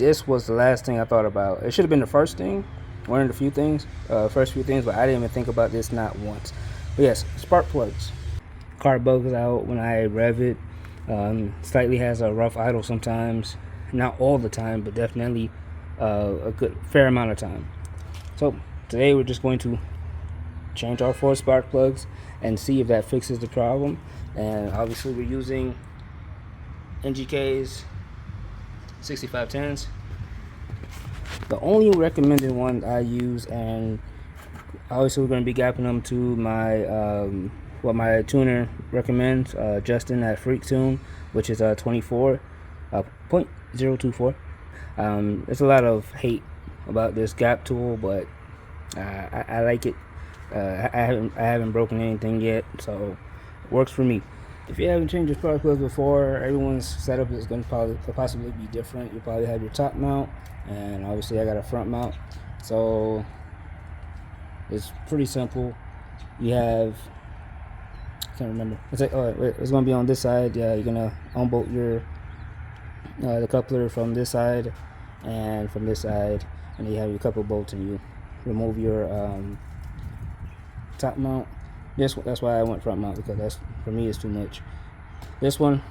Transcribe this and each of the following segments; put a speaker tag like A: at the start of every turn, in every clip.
A: this was the last thing I thought about. It should have been the first thing, one of the few things, first few things, but I didn't even think about this not once. But yes, spark plugs. Car bugs out when I rev it. Slightly has a rough idle sometimes, not all the time, but definitely a good fair amount of time. So today we're just going to change our 4 spark plugs and see if that fixes the problem. And obviously we're using NGK's 6510s. The only recommended one I use, and obviously we're going to be gapping them to my what my tuner recommends, Justin at Freak Tune, which is 24.024. There's a lot of hate about this gap tool, but I like it. I haven't broken anything yet, so it works for me. If you haven't changed your spark plugs before, everyone's setup is going to possibly be different. You probably have your top mount, and obviously I got a front mount, so it's pretty simple. You have, I can't remember. It's like, oh, wait, it's going to be on this side. Yeah, you're going to unbolt your the coupler from this side and from this side, and you have your couple bolts, and you remove your top mount. That's why I went front mount, because that's, for me, is too much. This one,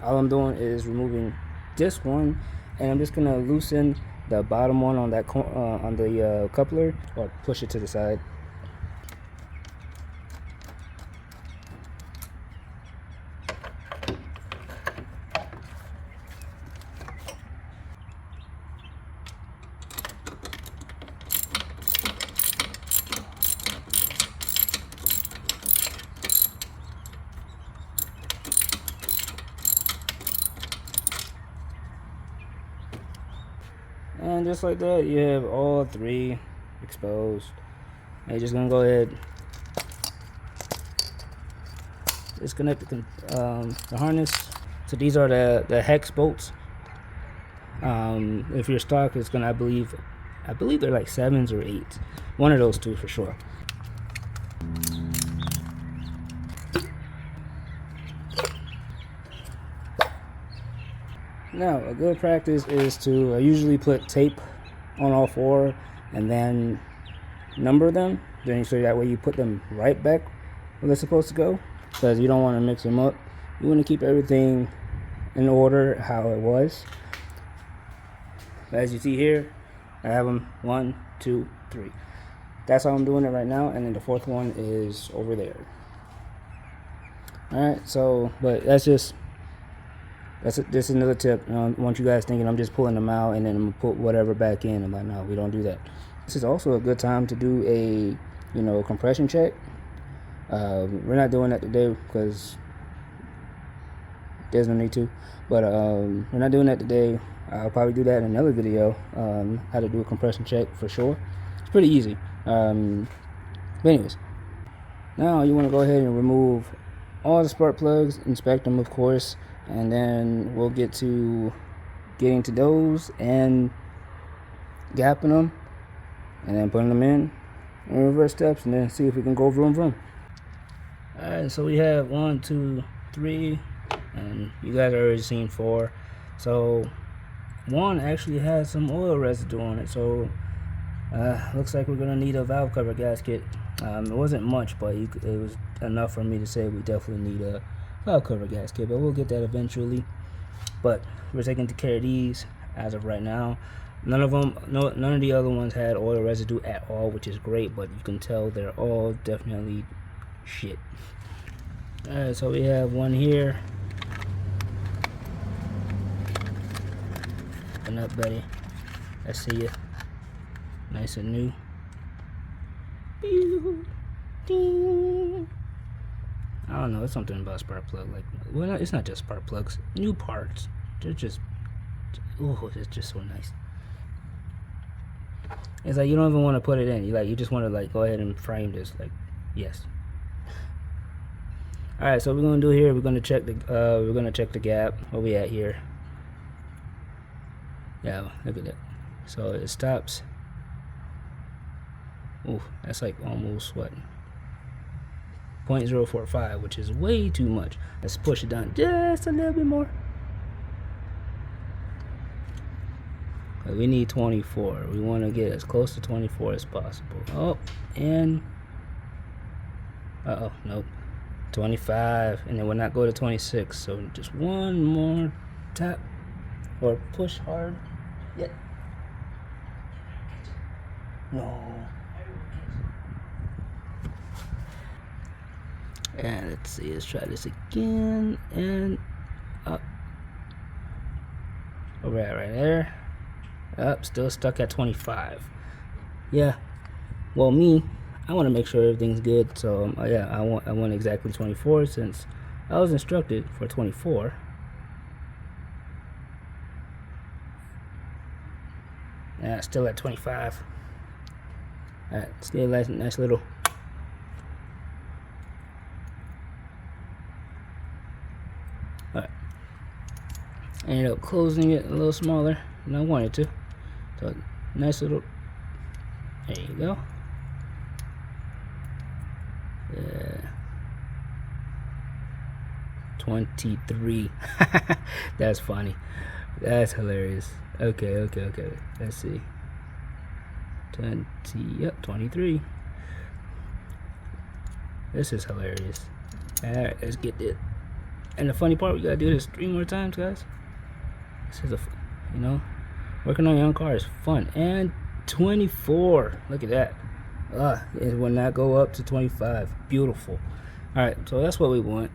A: all I'm doing is removing this one, and I'm just gonna loosen the bottom one on that on the coupler, or push it to the side. And just like that, you have all 3 exposed. And you're just gonna go ahead, disconnect the harness. So these are the hex bolts. If you're stock, it's gonna, I believe they're like 7s or 8s. One of those 2 for sure. Now, a good practice is to usually put tape on all 4 and then number them. Then so that way you put them right back where they're supposed to go, because you don't want to mix them up. You want to keep everything in order how it was. As you see here, I have them 1, 2, 3. That's how I'm doing it right now, and then the 4th one is over there. Alright, so, but this is another tip. I don't want you guys thinking I'm just pulling them out and then I'm gonna put whatever back in. I'm like, no, we don't do that. This is also a good time to do a compression check. We're not doing that today because there's no need to, but we're not doing that today. I'll probably do that in another video, how to do a compression check for sure. It's pretty easy. But anyways, now you want to go ahead and remove all the spark plugs, inspect them of course, and then we'll get to getting to those and gapping them and then putting them in reverse steps, and then see if we can go vroom vroom. Alright, so we have 1, 2, 3, and you guys are already seen 4. So 1 actually has some oil residue on it, so looks like we're gonna need a valve cover gasket. It wasn't much, but it was enough for me to say we definitely need a valve cover gasket, but we'll get that eventually. But we're taking care of these as of right now. None of the other ones had oil residue at all, which is great, but you can tell they're all definitely shit. Alright, so we have one here. Open up, buddy. I see you. Nice and new. I don't know, it's something about Sparkplug. Like, well, it's not just spark plugs. New parts, they're just, oh, it's just so nice. It's like you don't even want to put it in. You just want to like go ahead and frame this. Like, yes. All right, so what we're gonna do here, we're gonna check the gap. Where we at here? Yeah, look at that. So it stops. Ooh, that's like almost what? 0.045, which is way too much. Let's push it down just a little bit more. We need 24. We want to get as close to 24 as possible. Oh, and nope, 25, and then we'll not go to 26. So just one more tap or push hard. Yeah. No. And let's see, let's try this again, and up. Where we're at right there. Up, still stuck at 25. Yeah. Well, I want to make sure everything's good. So yeah, I want exactly 24 since I was instructed for 24. Yeah, still at 25. All right, still nice little. Alright, I ended up closing it a little smaller than I wanted to. So nice little, there you go. Yeah. 23. That's funny. That's hilarious. Okay. Let's see. 23. This is hilarious. Alright, let's get it. And the funny part, we gotta do this 3 more times, guys. This is working on your own car is fun. And 24. Look at that. It will not go up to 25. Beautiful. Alright, so that's what we want.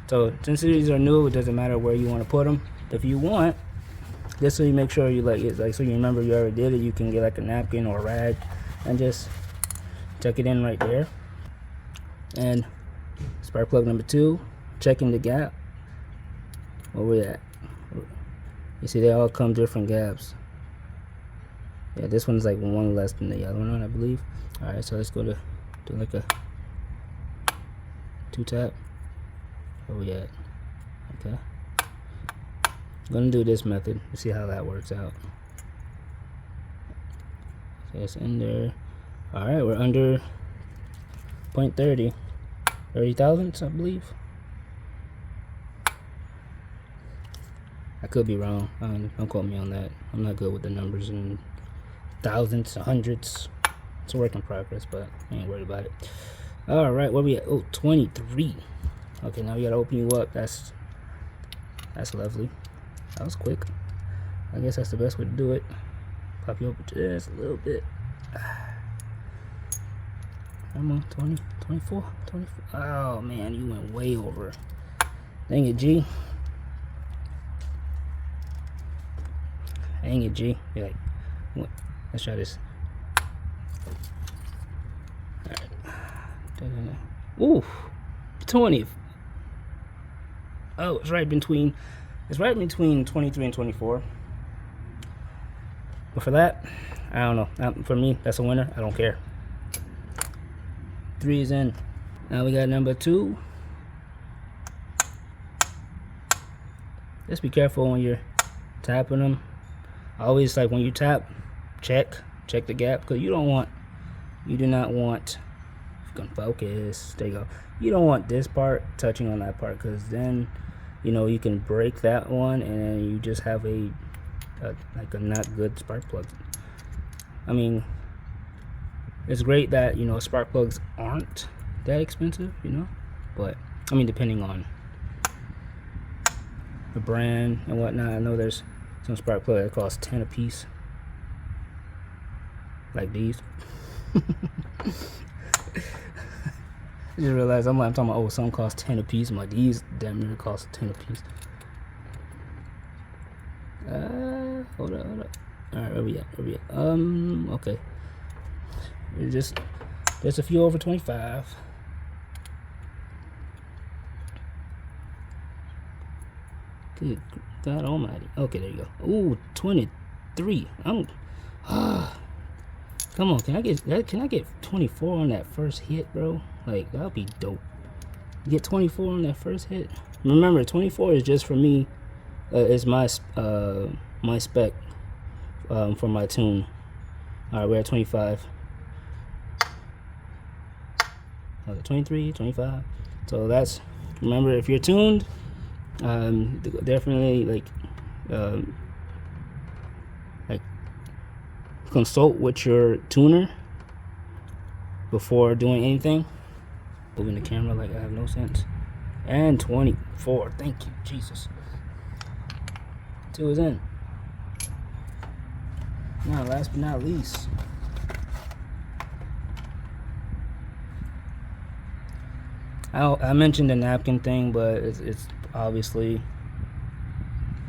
A: So since these are new, it doesn't matter where you want to put them. If you want, just so you make sure you so you remember you already did it, you can get like a napkin or a rag and just tuck it in right there. And spark plug number 2, checking the gap. Where we at? You see, they all come different gaps. Yeah, this one's like one less than the other one, I believe. Alright, so let's go to do like a 2 tap. Where we at? Okay. I'm gonna do this method to see how that works out. So it's in there. Alright, we're under 0.30. 30 thousandths, I believe. I could be wrong. Don't quote me on that. I'm not good with the numbers and thousandths, hundredths. It's a work in progress, but I ain't worried about it. Alright, where we at? Oh, 23. Okay, now we gotta open you up. That's lovely. That was quick. I guess that's the best way to do it. Pop you open just a little bit. Come on, 20, 24, 24. Oh man, you went way over. Dang it, G. Dang it, G. You're like, what? Let's try this. Alright. Ooh, 20. Oh, it's right between 23 and 24. But for that, I don't know. For me, that's a winner. I don't care. 3 is in. Now we got number 2. Just be careful when you're tapping them. Always, like when you tap, check the gap, because you do not want, if you can focus, there you go. You don't want this part touching on that part, because then you can break that one and then you just have a not good spark plug. I mean, it's great that spark plugs aren't that expensive, but I mean, depending on the brand and whatnot. I know there's some spark plugs that cost 10 a piece, like these. I just realized I'm talking about, some cost 10 a piece. I'm like, these damn near cost 10 a piece. Hold up. Alright, where we at? Okay. Just a few over 25. Good God almighty. Okay, there you go. Ooh, 23. Come on, can I get 24 on that first hit, bro? Like, that'll be dope. Get 24 on that first hit. Remember, 24 is just for me. It's my spec for my tune. Alright, we're at 25. 23, 25. So that's, remember, if you're tuned, definitely like consult with your tuner before doing anything. Moving the camera like I have no sense. And 24. Thank you, Jesus. 2 is in. Now, last but not least, I mentioned the napkin thing, but it's obviously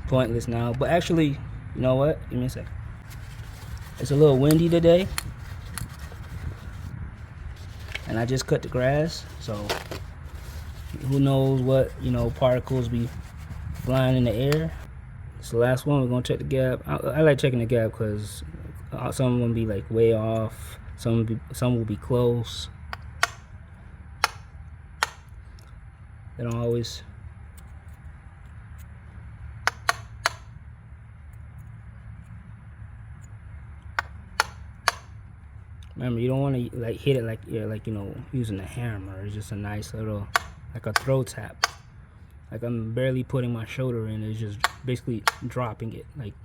A: pointless now. But actually, you know what? Give me a sec. It's a little windy today, and I just cut the grass, so who knows what, you know, particles be flying in the air. It's the last one. We're gonna check the gap. I like checking the gap because some of them be like way off, some will be close. They don't always. Remember, you don't want to like hit it like you know, using a hammer. It's just a nice little, like a throw tap. Like I'm barely putting my shoulder in. It's just basically dropping it. Like,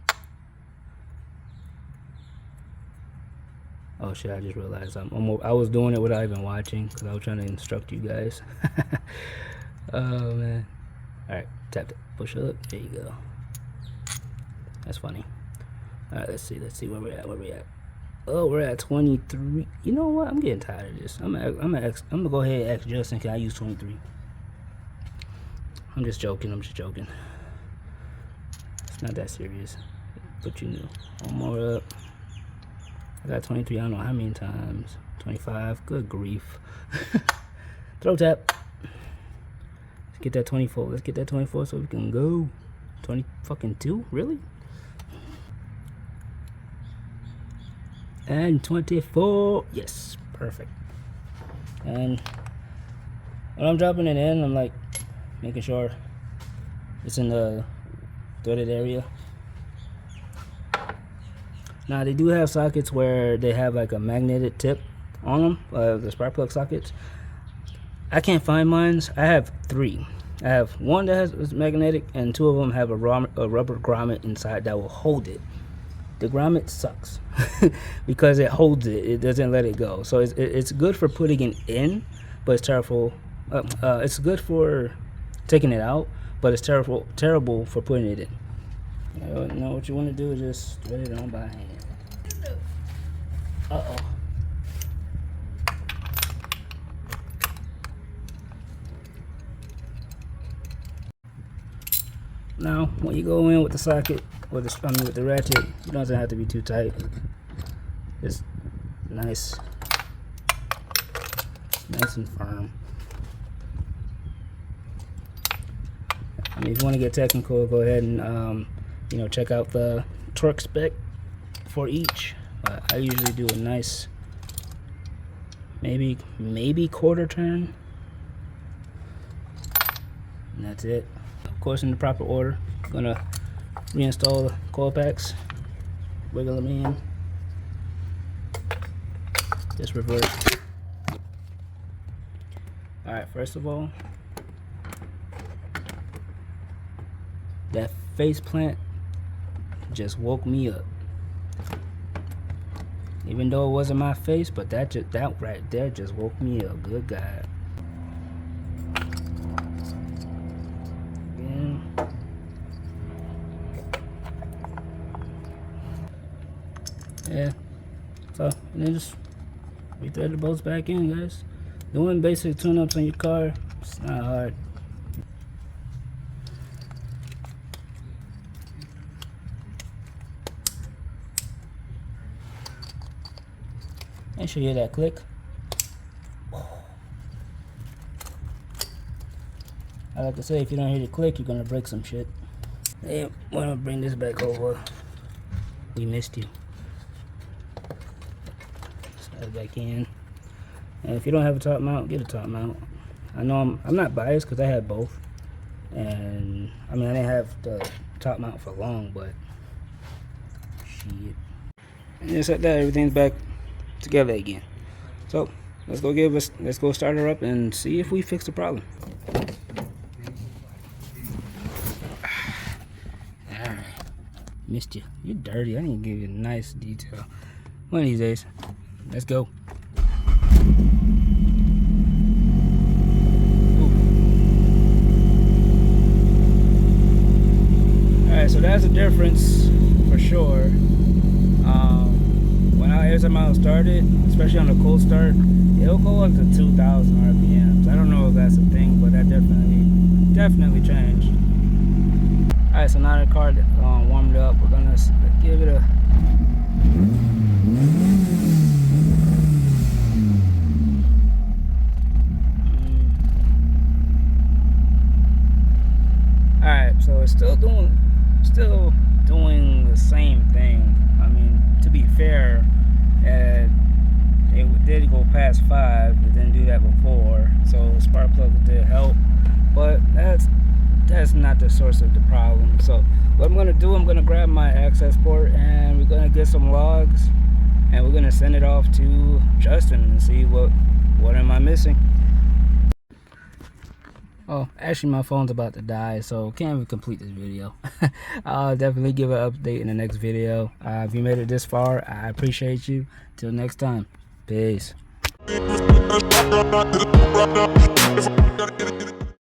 A: oh shit! I just realized I was doing it without even watching because I was trying to instruct you guys. Oh man! All right, tap it, push up. There you go. That's funny. All right, let's see where we're at. Oh, we're at 23. You know what? I'm getting tired of this. I'm gonna go ahead and ask Justin, can I use 23? I'm just joking. It's not that serious. But you knew. One more up. I got 23. I don't know how many times. 25. Good grief. Throw tap. Let's get that 24. Let's get that 24 so we can go. 20 fucking 2? Really? And 24. Yes, perfect. And when I'm dropping it in, I'm like making sure it's in the threaded area. Now they do have sockets where they have like a magnetic tip on them, the spark plug sockets. I can't find mine. I have 3. I have one that is magnetic, and 2 of them have a rubber grommet inside that will hold it. The grommet sucks because it holds it. It doesn't let it go. So it's good for putting it in, but it's terrible. It's good for taking it out, but it's terrible for putting it in. You know what you want to do is just thread it on by hand. Uh-oh. Now, when you go in with the socket, with the ratchet, it doesn't have to be too tight. It's nice and firm. I mean, if you want to get technical, go ahead and you know, check out the torque spec for each. I usually do a nice, maybe quarter turn, and that's it. Of course, in the proper order. I'm gonna reinstall the coil packs, wiggle them in, just reverse. Alright, first of all, that face plant just woke me up. Even though it wasn't my face, but that right there just woke me up. Good God. Yeah, so and then just re-thread the bolts back in, guys. Doing basic tune-ups on your car, it's not hard. Make sure you hear that click. I like to say, if you don't hear the click, you're gonna break some shit. Hey, want to bring this back over. We missed you. Slide back in. And if you don't have a top mount, get a top mount. I know I'm not biased because I had both, and I mean I didn't have the top mount for long, but shit. And just like that, everything's back together again. So let's go start her up and see if we fix the problem. Alright, missed you. You're dirty. I didn't give you a nice detail. One of these days. Let's go. Alright, so that's the difference for sure. Every time I started, especially on a cold start, it'll go up to 2,000 RPMs. I don't know if that's a thing, but that definitely changed. Alright, so now the car warmed up. We're gonna give it a Alright, so it's still doing the same thing. I mean, to be fair, it did go past 5. It didn't do that before, so Sparkplug did help, but that's not the source of the problem. So what I'm gonna do, I'm gonna grab my access port and we're gonna get some logs and we're gonna send it off to Justin and see what am I missing. Oh, actually my phone's about to die, so can't even complete this video. I'll definitely give an update in the next video. If you made it this far, I appreciate you. Till next time, peace.